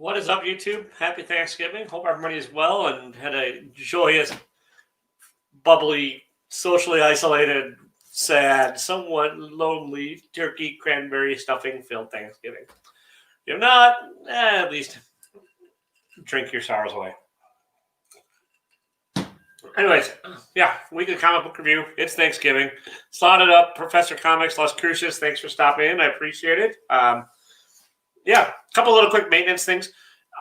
What is up, YouTube? Happy Thanksgiving. Hope everybody is well and had a joyous, bubbly, socially isolated, sad, somewhat lonely turkey cranberry stuffing filled Thanksgiving. If not, at least drink your sorrows away. Anyways, yeah, weekly comic book review. It's Thanksgiving. Slotted up, Professor Comics Las Cruces. Thanks for stopping in. I appreciate it. Yeah, a couple little quick maintenance things.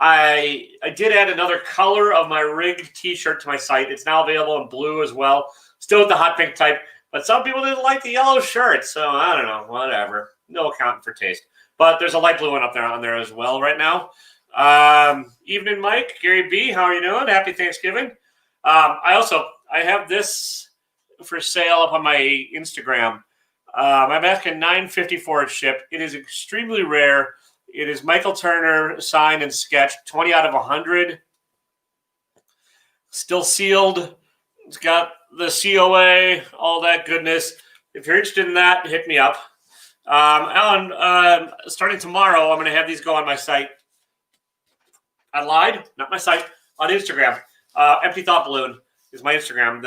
I did add another color of my rigged t-shirt to my site. It's now available in blue as well. Still with the hot pink type, but some people didn't like the yellow shirt, so I don't know, whatever. No accounting for taste. But there's a light blue one up there on there as well right now. Evening, Mike, Gary B, how are you doing? Happy Thanksgiving. I have this for sale up on my Instagram. I'm asking $9.50 for it shipped. It is extremely rare. It is Michael Turner, signed and sketched, 20 out of 100. Still sealed. It's got the COA, all that goodness. If you're interested in that, hit me up. Alan, starting tomorrow, I'm going to have these go on my site. I lied, not my site, on Instagram. Empty Thought Balloon is my Instagram,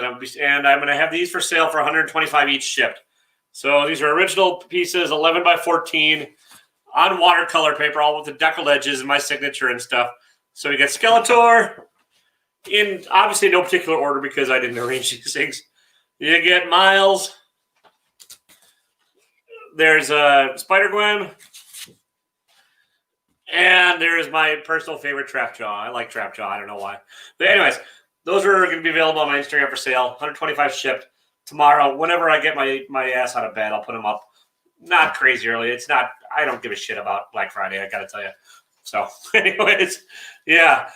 and I'm going to have these for sale for $125 each shipped. So these are original pieces, 11 by 14. On watercolor paper, all with the deckled edges and my signature and stuff. So you get Skeletor in obviously no particular order because I didn't arrange these things. You get Miles. There's Spider-Gwen. And there's my personal favorite Trapjaw. I like Trapjaw. I don't know why. But anyways, those are going to be available on my Instagram for sale. 125 shipped tomorrow. Whenever I get my ass out of bed, I'll put them up. Not crazy early. It's not. I don't give a shit about Black Friday. I gotta tell you. So, anyways, yeah.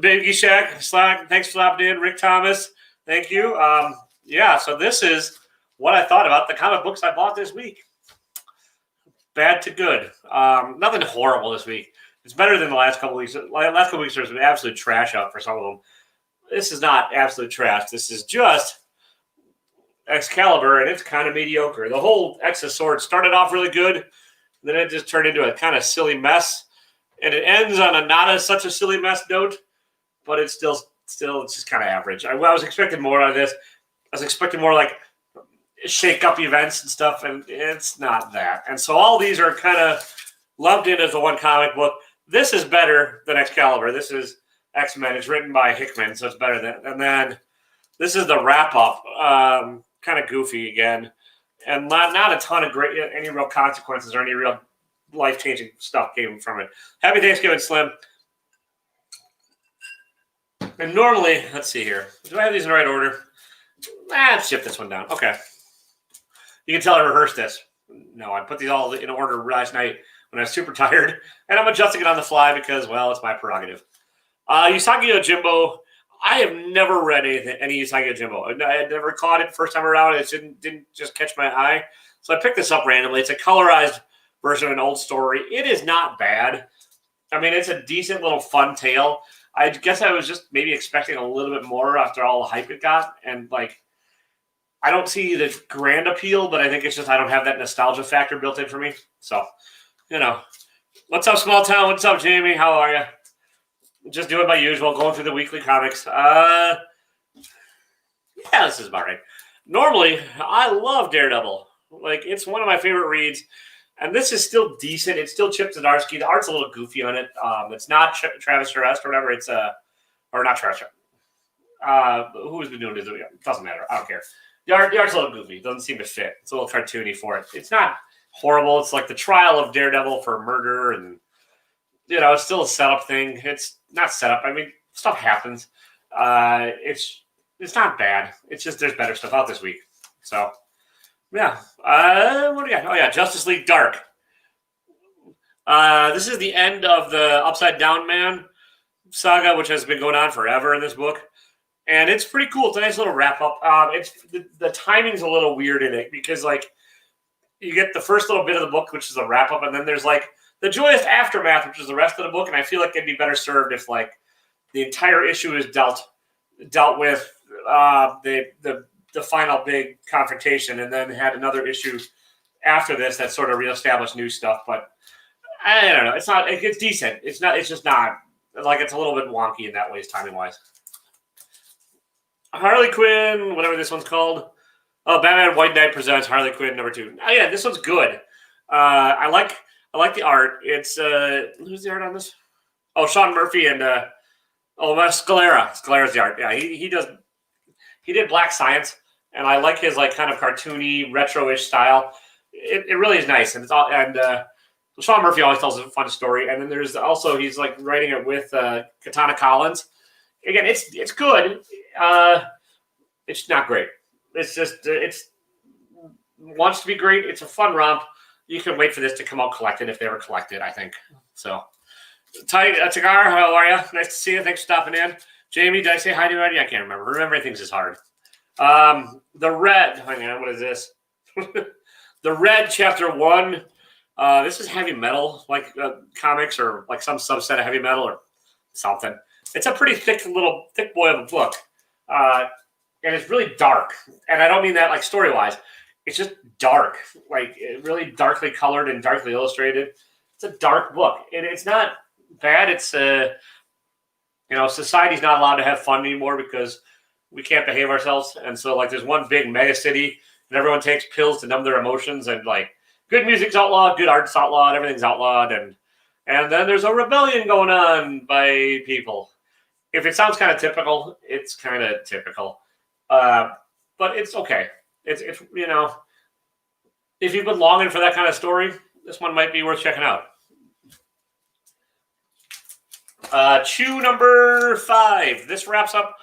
Baby Shack, Slack. Thanks for stopping in, Rick Thomas. Thank you. Yeah. So this is what I thought about the comic books I bought this week. Bad to good. Nothing horrible this week. It's better than the last couple weeks. Last couple weeks there's been absolute trash out for some of them. This is not absolute trash. This is just Excalibur, and it's kind of mediocre. The whole X of Swords started off really good, then it just turned into a kind of silly mess, and it ends on a not as such a silly mess note, but it's still it's just kind of average. I was expecting more out of this. I was expecting more like shake-up events and stuff, and it's not that. And so all these are kind of lumped in as the one comic book. This is better than Excalibur. This is X-Men. It's written by Hickman, so it's better than. And then this is the wrap-up. Kind of goofy again, and not a ton of any real consequences or any real life-changing stuff came from it. Happy Thanksgiving, Slim. And normally, let's see here. Do I have these in the right order? Let's shift this one down. Okay. You can tell I rehearsed this. No, I put these all in order last night when I was super tired, and I'm adjusting it on the fly because, well, it's my prerogative. Usagi Yojimbo. I have never read any Usagi Yojimbo. I had never caught it first time around. It didn't just catch my eye. So I picked this up randomly. It's a colorized version of an old story. It is not bad. I mean, it's a decent little fun tale. I guess I was just maybe expecting a little bit more after all the hype it got. And, like, I don't see the grand appeal, but I think it's just I don't have that nostalgia factor built in for me. So, you know. What's up, Small Town? What's up, Jamie? How are you? Just doing my usual, going through the weekly comics. Yeah, this is about right. Normally, I love Daredevil. Like, it's one of my favorite reads. And this is still decent. It's still Chip Zdarsky. The art's a little goofy on it. It's not Travis Charest or whatever. It's or not Travis. Who's been doing this? It doesn't matter. I don't care. The art's a little goofy. It doesn't seem to fit. It's a little cartoony for it. It's not horrible. It's like the trial of Daredevil for murder, and it's still a setup thing. It's not setup. I mean, stuff happens. It's not bad. It's just there's better stuff out this week. So, yeah. What do we got? Oh, yeah, Justice League Dark. This is the end of the Upside Down Man saga, which has been going on forever in this book. And it's pretty cool. It's a nice little wrap-up. It's the timing's a little weird in it because, like, you get the first little bit of the book, which is a wrap-up, and then there's, like, the joyous aftermath, which is the rest of the book, and I feel like it'd be better served if, like, the entire issue is dealt with the final big confrontation, and then had another issue after this that sort of reestablished new stuff. But I don't know. It's not. It's decent. It's not. It's just not like it's a little bit wonky in that way, timing wise. Harley Quinn, whatever this one's called. Oh, Batman White Knight presents Harley Quinn #2. Oh yeah, this one's good. I like the art. It's who's the art on this? Oh, Sean Murphy and Scalera. Scalera's the art. Yeah, he did Black Science, and I like his like kind of cartoony retro-ish style. It really is nice, and it's all Sean Murphy always tells a fun story. And then there's also he's like writing it with Katana Collins. Again, it's good. It's not great. It's just it's wants to be great. It's a fun romp. You can wait for this to come out collected if they were collected, I think. So, Tagar, how are you? Nice to see you. Thanks for stopping in. Jamie, did I say hi to you already? I can't remember. Remembering things is hard. The Red. Hang on, what is this? The Red, Chapter 1. This is heavy metal, like comics or like some subset of heavy metal or something. It's a pretty thick boy of a book. And it's really dark. And I don't mean that like story-wise. It's just dark, like really darkly colored and darkly illustrated. It's a dark book. It's not bad. It's society's not allowed to have fun anymore because we can't behave ourselves. And so like there's one big mega city and everyone takes pills to numb their emotions and like good music's outlawed, good art's outlawed, everything's outlawed. And then there's a rebellion going on by people. If it sounds kind of typical, it's kind of typical. But it's okay. It's if you've been longing for that kind of story, this one might be worth checking out. Chew #5. This wraps up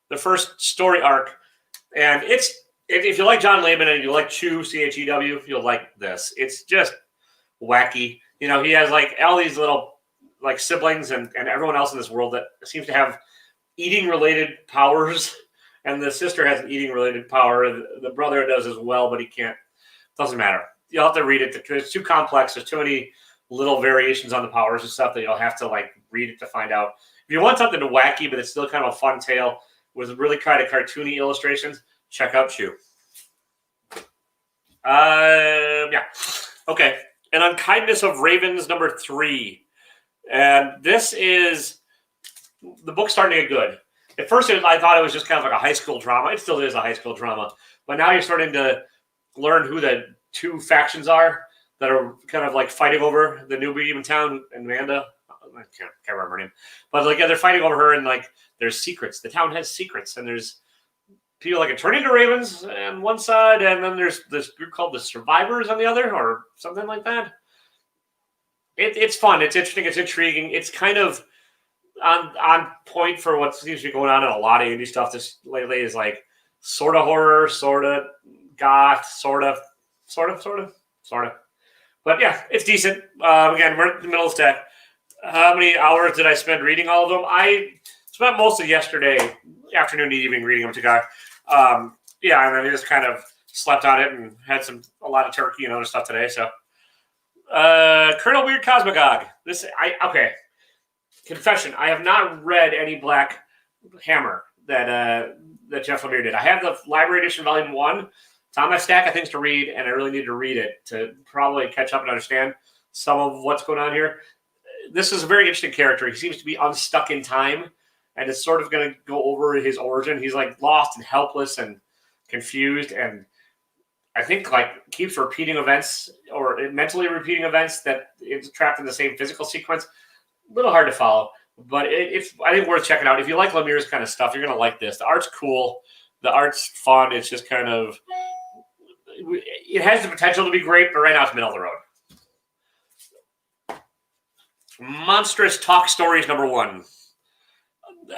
the first story arc, and if you like John Layman and you like Chew CHEW, you'll like this. It's just wacky. He has like all these little like siblings and everyone else in this world that seems to have eating related powers. And the sister has an eating-related power. The brother does as well, but he can't. Doesn't matter. You'll have to read it. It's too complex. There's too many little variations on the powers and stuff that you'll have to like read it to find out. If you want something wacky, but it's still kind of a fun tale with really kind of cartoony illustrations, check out Chew. Yeah. Okay. And Unkindness of Ravens #3. And this is the book's starting to get good. At first, I thought it was just kind of like a high school drama. It still is a high school drama. But now you're starting to learn who the two factions are that are kind of like fighting over the newbie in town, Amanda. I can't remember her name. But like, yeah, they're fighting over her, and like there's secrets. The town has secrets, and there's people like turning into ravens on one side, and then there's this group called the Survivors on the other, or something like that. It's fun. It's interesting. It's intriguing. It's kind of on point for what seems to be going on in a lot of indie stuff this lately is like sort of horror, sort of goth, sort of. But yeah, it's decent. Again, we're in the middle of tech. How many hours did I spend reading all of them? I spent most of yesterday afternoon and evening reading them to guy. Yeah, and then I just kind of slept on it and had a lot of turkey and other stuff today. So, Colonel Weird Cosmogog. Okay. Confession: I have not read any Black Hammer that Jeff Lemire did. I have the Library Edition Volume 1. It's on my stack of things to read, and I really need to read it to probably catch up and understand some of what's going on here. This is a very interesting character. He seems to be unstuck in time, and it's sort of going to go over his origin. He's like lost and helpless and confused, and I think like keeps repeating events or mentally repeating events that it's trapped in the same physical sequence. A little hard to follow, but it's I think worth checking out. If you like Lemire's kind of stuff, you're going to like this. The art's cool. The art's fun. It's just kind of it has the potential to be great, but right now it's middle of the road. Monstrous Talk Stories #1.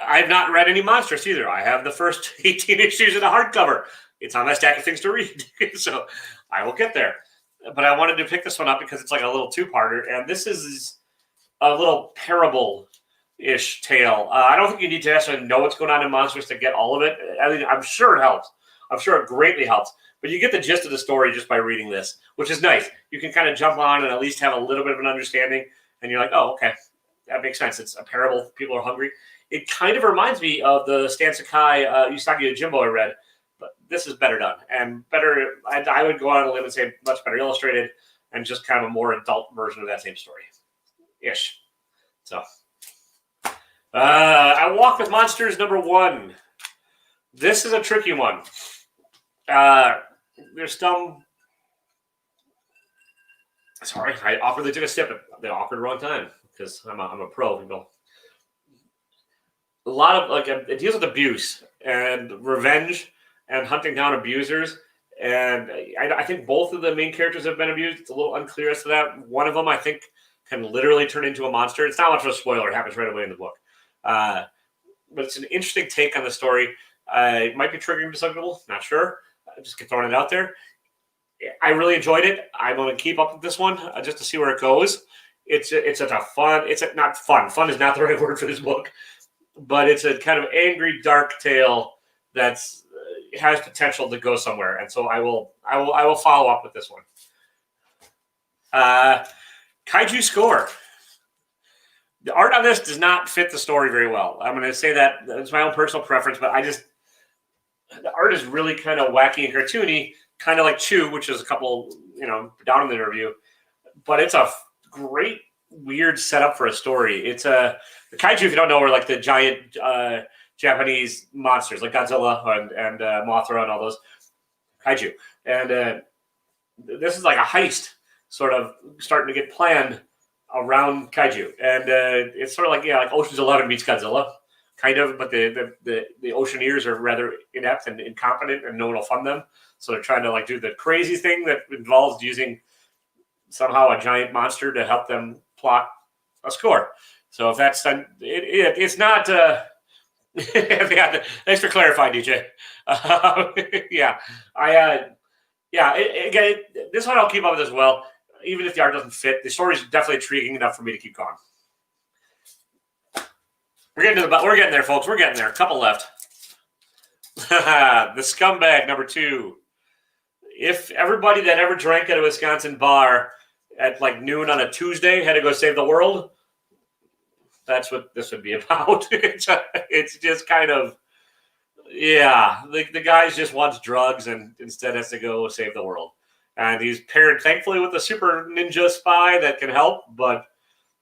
I've not read any Monstrous either. I have the first 18 issues in the hardcover. It's on my stack of things to read, so I will get there. But I wanted to pick this one up because it's like a little two-parter, and this is a little parable-ish tale. I don't think you need to necessarily know what's going on in Monstrous to get all of it. I mean, I'm sure it helps. I'm sure it greatly helps. But you get the gist of the story just by reading this, which is nice. You can kind of jump on and at least have a little bit of an understanding, and you're like, oh, okay, that makes sense. It's a parable. People are hungry. It kind of reminds me of the Stan Sakai Usagi Yojimbo I read, but this is better done and better. I would go on a limb and say much better illustrated and just kind of a more adult version of that same story. ish. So, I Walk with Monsters #1. This is a tricky one. There's some. Sorry, I awkwardly took a sip at the awkward wrong time because I'm a pro. People. A lot of it deals with abuse and revenge and hunting down abusers. And I think both of the main characters have been abused. It's a little unclear as to that. One of them, I think, can literally turn into a monster. It's not much of a spoiler. It happens right away in the book. But it's an interesting take on the story. It might be triggering to some people. Not sure. Just throwing it out there. I really enjoyed it. I'm going to keep up with this one just to see where it goes. It's such a fun. Not fun. Fun is not the right word for this book. But it's a kind of angry, dark tale that's has potential to go somewhere, and so I will follow up with this one. Kaiju Score. The art on this does not fit the story very well. I'm going to say that it's my own personal preference, but the art is really kind of wacky and cartoony, kind of like Chew, which is a couple down in the review. But it's a great weird setup for a story. It's the kaiju, if you don't know, are like the giant Japanese monsters like Godzilla and Mothra and all those kaiju. And this is like a heist sort of starting to get planned around kaiju. And it's sort of like Ocean's 11 meets Godzilla, kind of, but the Oceaneers are rather inept and incompetent, and no one will fund them. So they're trying to do the crazy thing that involves using somehow a giant monster to help them plot a score. So if that's done, it's not. Thanks for clarifying, DJ. Again, this one I'll keep up with as well. Even if the art doesn't fit, the story is definitely intriguing enough for me to keep going. We're getting there, folks. We're getting there. A couple left. The Scumbag #2. If everybody that ever drank at a Wisconsin bar at noon on a Tuesday had to go save the world, that's what this would be about. It's just kind of, the guy just wants drugs and instead has to go save the world. And he's paired, thankfully, with a super ninja spy that can help, but,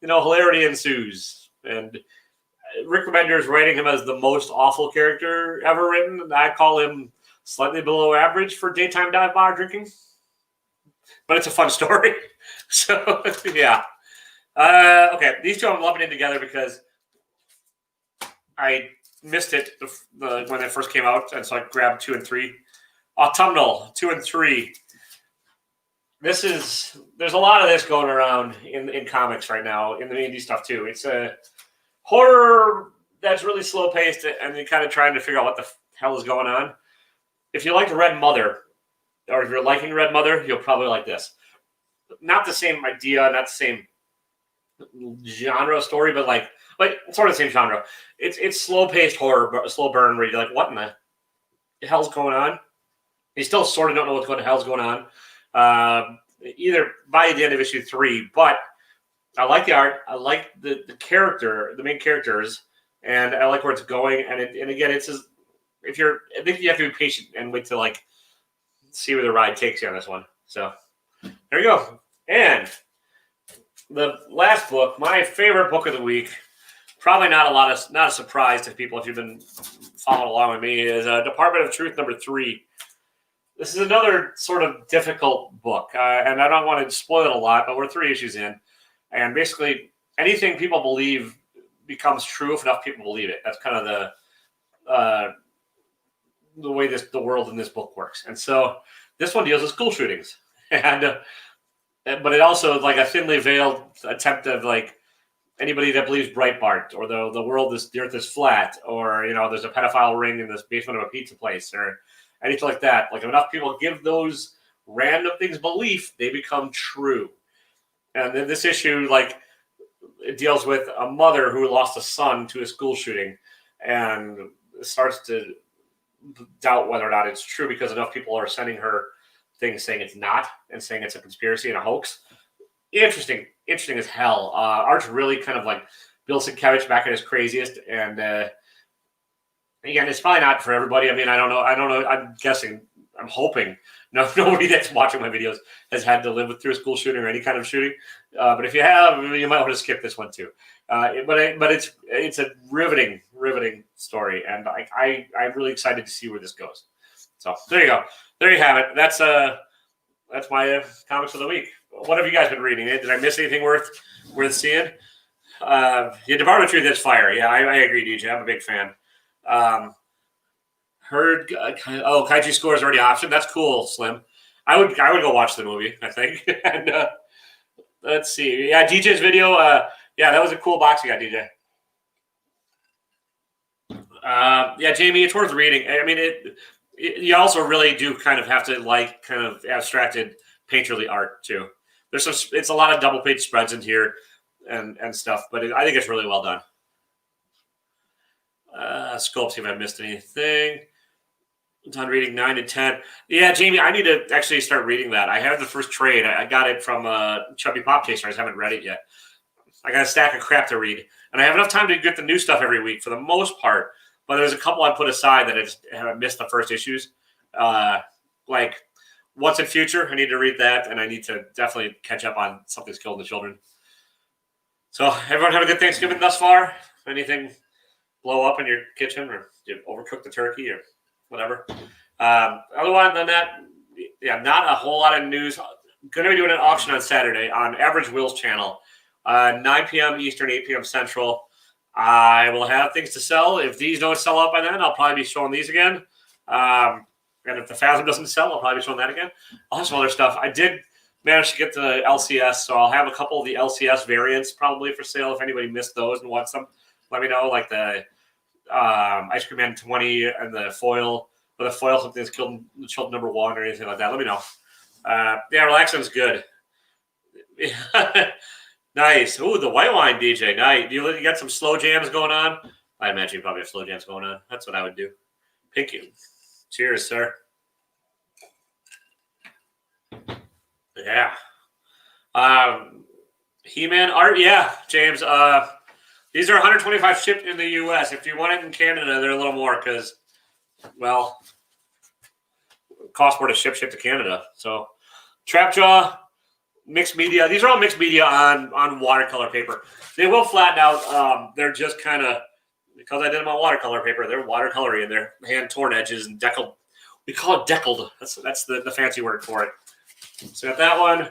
hilarity ensues. And Rick Remender is writing him as the most awful character ever written. I call him slightly below average for daytime dive bar drinking. But it's a fun story. So, yeah. Okay, these two I'm lumping in together because I missed it when it first came out, and so I grabbed 2 and 3. Autumnal 2 and 3. There's a lot of this going around in comics right now, in the indie stuff too. It's a horror that's really slow paced, and you're kind of trying to figure out what the hell is going on. If you liked Red Mother, or if you're liking Red Mother, you'll probably like this. Not the same idea, not the same genre story, but like sort of the same genre. It's slow paced horror, slow burn, where you're like, what in the hell's going on? You still sort of don't know what the hell's going on. Either by the end of issue 3, but I like the art. I like the main characters, and I like where it's going. And again, it's just, I think you have to be patient and wait to see where the ride takes you on this one. So there you go. And the last book, my favorite book of the week, probably not a surprise to people if you've been following along with me, is Department of Truth #3. This is another sort of difficult book, and I don't want to spoil it a lot, but we're 3 issues in, and basically anything people believe becomes true if enough people believe it. That's kind of the way the world in this book works. And so this one deals with school shootings, but it also is like a thinly veiled attempt of anybody that believes Breitbart, or the earth is flat, or there's a pedophile ring in the basement of a pizza place, or anything like that. If enough people give those random things belief, they become true. And then this issue, it deals with a mother who lost a son to a school shooting and starts to doubt whether or not it's true because enough people are sending her things saying it's not, and saying it's a conspiracy and a hoax. Interesting as hell. Art's really kind of Bill Sienkiewicz back at his craziest, and again, it's probably not for everybody. I mean, I don't know. I'm guessing, I'm hoping No, nobody that's watching my videos has had to live through a school shooting or any kind of shooting. But if you have, you might want to skip this one too. But it's a riveting story, and I'm really excited to see where this goes. So there you go. There you have it. That's my comics of the week. What have you guys been reading? Did I miss anything worth seeing? Department of Truth is fire. Yeah, I agree, DJ. I'm a big fan. Heard Kaiju Score is already optioned. That's cool, Slim. I would go watch the movie, I think. And let's see. Yeah, DJ's video. Yeah, that was a cool box you got, DJ. Yeah, Jamie, it's worth reading. I mean, you also really do kind of have to like kind of abstracted painterly art too. It's a lot of double page spreads in here and stuff, but I think it's really well done. Sculpt, see if I missed anything. I'm done reading 9 and 10. Yeah, Jamie, I need to actually start reading that. I have the first trade. I got it from Chubby Pop Chaser. I just haven't read it yet. I got a stack of crap to read, and I have enough time to get the new stuff every week for the most part. But there's a couple I put aside that I just haven't missed the first issues. Like What's in Future, I need to read that, and I need to definitely catch up on Something's Killing the Children. So everyone have a good Thanksgiving thus far? Anything blow up in your kitchen, or did you overcook the turkey, or whatever? Otherwise than that, yeah, not a whole lot of news. Going to be doing an auction on Saturday on Average Will's channel, 9 p.m. Eastern, 8 p.m. Central. I will have things to sell. If these don't sell out by then, I'll probably be showing these again. And if the Phasm doesn't sell, I'll probably be showing that again. I'll have some other stuff. I did manage to get the LCS, so I'll have a couple of the LCS variants probably for sale. If anybody missed those and wants them, let me know. Like the Ice Cream Man 20 and the foil, or the foil Something That's Killed the Children #1 or anything like that. Let me know. Yeah, Relaxing's good. Nice. Ooh, the white wine, DJ. Nice. You got some slow jams going on? I imagine you probably have slow jams going on. That's what I would do. Thank you. Cheers, sir. Yeah. He-Man art. Yeah, James. These are 125 shipped in the U.S. If you want it in Canada, they're a little more because, well, cost more to ship to Canada. So, Trapjaw, mixed media. These are all mixed media on watercolor paper. They will flatten out. They're just kind of, because I did them on watercolor paper, they're watercolory and they're hand-torn edges and deckled. We call it deckled. That's the fancy word for it. So got that one.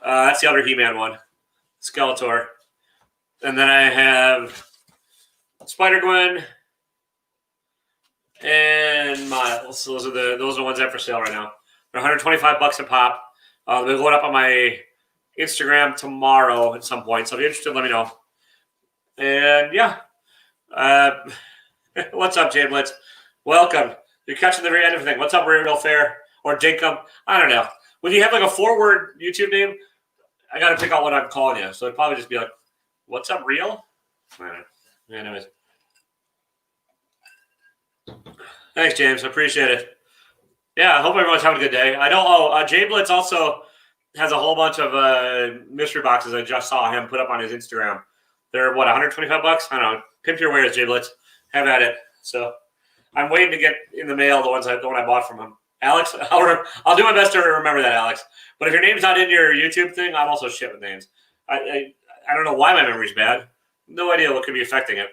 That's the other He-Man one. Skeletor. And then I have Spider-Gwen and Miles. So those are the ones I have for sale right now. They're $125 a pop. They'll be going up on my Instagram tomorrow at some point. So if you're interested, let me know. And yeah. What's up, Jay Blitz? Welcome. You're catching the very end of everything. What's up, Riverdale Fair or Dinkum? I don't know. When you have like a 4-word YouTube name, I got to pick out what I'm calling you. So it'd probably just be like, what's up, Real? Anyways. Thanks, James. I appreciate it. Yeah, I hope everyone's having a good day. I know Jay Blitz also has a whole bunch of mystery boxes. I just saw him put up on his Instagram. They're, what, $125? I don't know. Pimp your wares, Jay Blitz. Have at it. So I'm waiting to get in the mail the one I bought from him. Alex, I'll do my best to remember that, Alex. But if your name's not in your YouTube thing, I'm also shipping names. I don't know why my memory's bad. No idea what could be affecting it.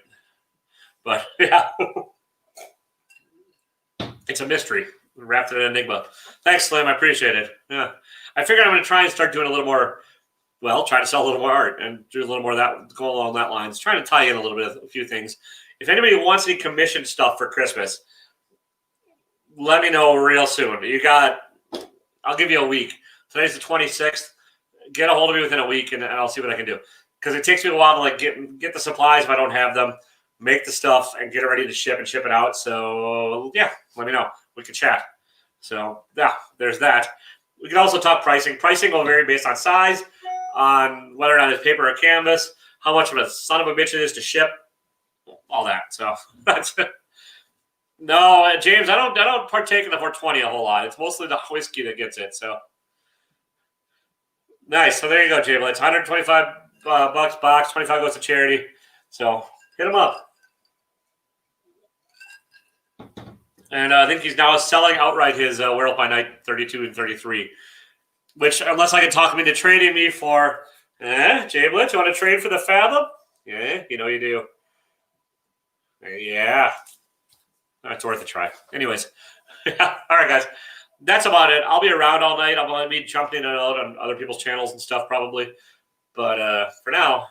But, yeah. It's a mystery. Wrapped in an enigma. Thanks, Slim. I appreciate it. Yeah. I figured I'm going to try and start doing a little more, well, try to sell a little more art and do a little more of that, go along that lines. Trying to tie in a little bit of a few things. If anybody wants any commissioned stuff for Christmas, let me know real soon. I'll give you a week. Today's the 26th. Get a hold of me within a week, and I'll see what I can do. Because it takes me a while to like get the supplies if I don't have them, make the stuff, and get it ready to ship and ship it out. So, yeah, let me know. We can chat. So, yeah, there's that. We can also talk pricing. Pricing will vary based on size, on whether or not it's paper or canvas, how much of a son of a bitch it is to ship, all that. So, that's it. No, James, I don't partake in the 420 a whole lot. It's mostly the whiskey that gets it. So nice. So there you go, Jay. It's $125 box. 25 goes to charity. So hit them up. And I think he's now selling outright his Werewolf by Night 32 and 33. Which, unless I can talk him into trading me for, Jay Blitz, you want to trade for the Fathom? Yeah, you know you do. Yeah. That's worth a try. Anyways. All right, guys. That's about it. I'll be around all night. I'll be jumping in and out on other people's channels and stuff probably. But for now,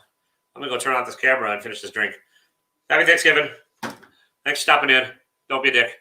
I'm going to go turn on this camera and finish this drink. Happy Thanksgiving. Thanks for stopping in. Don't be a dick.